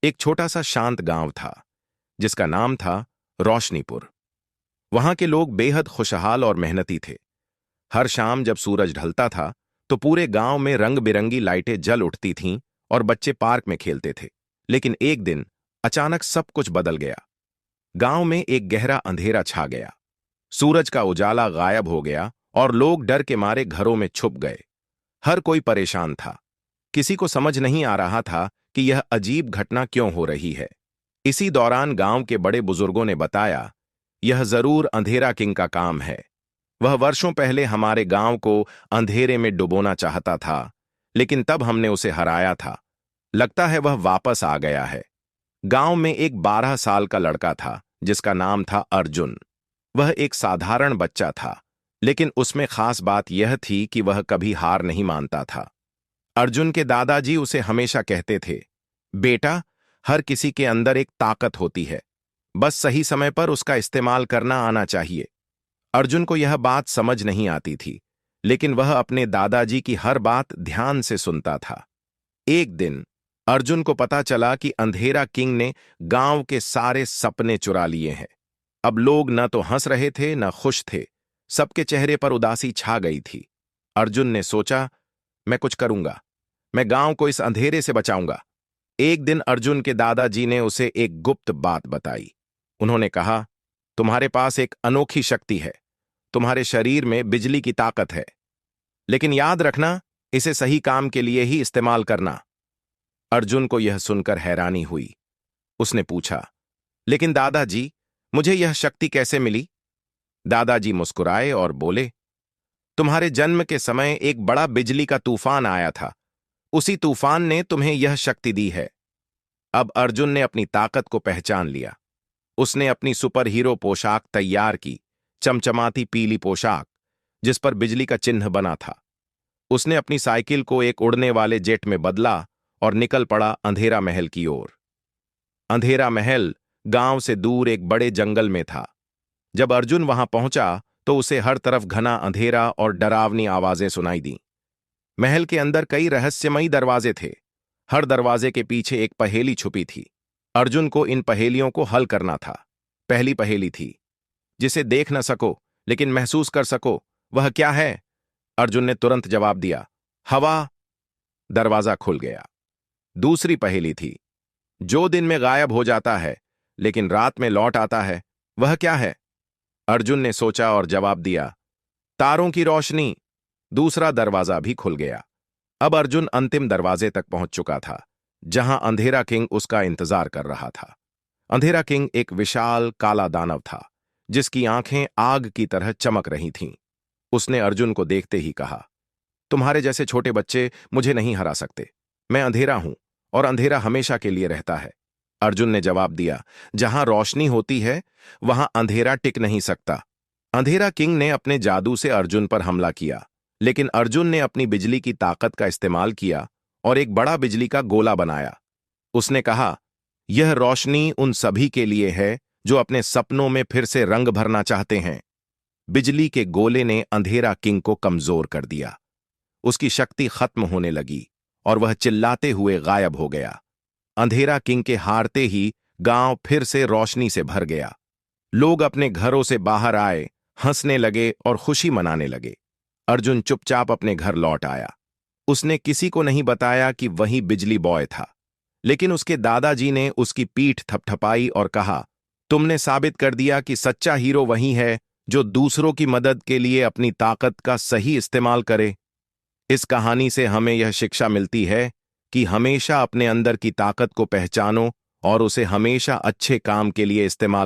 एक छोटा सा शांत गांव था जिसका नाम था रोशनीपुर। वहां के लोग बेहद खुशहाल और मेहनती थे। हर शाम जब सूरज ढलता था तो पूरे गांव में रंग बिरंगी लाइटें जल उठती थीं और बच्चे पार्क में खेलते थे। लेकिन एक दिन अचानक सब कुछ बदल गया। गांव में एक गहरा अंधेरा छा गया। सूरज का उजाला गायब हो गया और लोग डर के मारे घरों में छुप गए। हर कोई परेशान था। किसी को समझ नहीं आ रहा था कि यह अजीब घटना क्यों हो रही है। इसी दौरान गांव के बड़े बुजुर्गों ने बताया, यह जरूर अंधेरा किंग का काम है। वह वर्षों पहले हमारे गांव को अंधेरे में डुबोना चाहता था, लेकिन तब हमने उसे हराया था। लगता है वह वापस आ गया है। गांव में एक 12 साल का लड़का था जिसका नाम था अर्जुन। वह एक साधारण बच्चा था, लेकिन उसमें खास बात यह थी कि वह कभी हार नहीं मानता था। अर्जुन के दादाजी उसे हमेशा कहते थे, बेटा, हर किसी के अंदर एक ताकत होती है, बस सही समय पर उसका इस्तेमाल करना आना चाहिए। अर्जुन को यह बात समझ नहीं आती थी, लेकिन वह अपने दादाजी की हर बात ध्यान से सुनता था। एक दिन अर्जुन को पता चला कि अंधेरा किंग ने गांव के सारे सपने चुरा लिए हैं। अब लोग न तो हंस रहे थे न खुश थे। सबके चेहरे पर उदासी छा गई थी। अर्जुन ने सोचा, मैं कुछ करूंगा, मैं गांव को इस अंधेरे से बचाऊंगा। एक दिन अर्जुन के दादाजी ने उसे एक गुप्त बात बताई। उन्होंने कहा, तुम्हारे पास एक अनोखी शक्ति है, तुम्हारे शरीर में बिजली की ताकत है, लेकिन याद रखना, इसे सही काम के लिए ही इस्तेमाल करना। अर्जुन को यह सुनकर हैरानी हुई। उसने पूछा, लेकिन दादाजी, मुझे यह शक्ति कैसे मिली? दादाजी मुस्कुराए और बोले, तुम्हारे जन्म के समय एक बड़ा बिजली का तूफान आया था। उसी तूफान ने तुम्हें यह शक्ति दी है। अब अर्जुन ने अपनी ताकत को पहचान लिया। उसने अपनी सुपर हीरो पोशाक तैयार की, चमचमाती पीली पोशाक जिस पर बिजली का चिन्ह बना था। उसने अपनी साइकिल को एक उड़ने वाले जेट में बदला और निकल पड़ा अंधेरा महल की ओर। अंधेरा महल गांव से दूर एक बड़े जंगल में था। जब अर्जुन वहां पहुंचा तो उसे हर तरफ घना अंधेरा और डरावनी आवाजें सुनाई दी। महल के अंदर कई रहस्यमयी दरवाजे थे। हर दरवाजे के पीछे एक पहेली छुपी थी। अर्जुन को इन पहेलियों को हल करना था। पहली पहेली थी, जिसे देख न सको लेकिन महसूस कर सको, वह क्या है? अर्जुन ने तुरंत जवाब दिया, हवा। दरवाजा खुल गया। दूसरी पहेली थी, जो दिन में गायब हो जाता है लेकिन रात में लौट आता है, वह क्या है? अर्जुन ने सोचा और जवाब दिया, तारों की रोशनी। दूसरा दरवाजा भी खुल गया। अब अर्जुन अंतिम दरवाजे तक पहुंच चुका था, जहां अंधेरा किंग उसका इंतजार कर रहा था। अंधेरा किंग एक विशाल काला दानव था, जिसकी आंखें आग की तरह चमक रही थीं। उसने अर्जुन को देखते ही कहा, तुम्हारे जैसे छोटे बच्चे मुझे नहीं हरा सकते। मैं अंधेरा हूं और अंधेरा हमेशा के लिए रहता है। अर्जुन ने जवाब दिया, जहां रोशनी होती है वहां अंधेरा टिक नहीं सकता। अंधेरा किंग ने अपने जादू से अर्जुन पर हमला किया, लेकिन अर्जुन ने अपनी बिजली की ताकत का इस्तेमाल किया और एक बड़ा बिजली का गोला बनाया। उसने कहा, यह रोशनी उन सभी के लिए है जो अपने सपनों में फिर से रंग भरना चाहते हैं। बिजली के गोले ने अंधेरा किंग को कमजोर कर दिया। उसकी शक्ति खत्म होने लगी और वह चिल्लाते हुए गायब हो गया। अंधेरा किंग के हारते ही गांव फिर से रोशनी से भर गया। लोग अपने घरों से बाहर आए, हंसने लगे और खुशी मनाने लगे। अर्जुन चुपचाप अपने घर लौट आया। उसने किसी को नहीं बताया कि वही बिजली बॉय था, लेकिन उसके दादाजी ने उसकी पीठ थपथपाई और कहा, तुमने साबित कर दिया कि सच्चा हीरो वही है जो दूसरों की मदद के लिए अपनी ताकत का सही इस्तेमाल करे। इस कहानी से हमें यह शिक्षा मिलती है कि हमेशा अपने अंदर की ताकत को पहचानो और उसे हमेशा अच्छे काम के लिए इस्तेमाल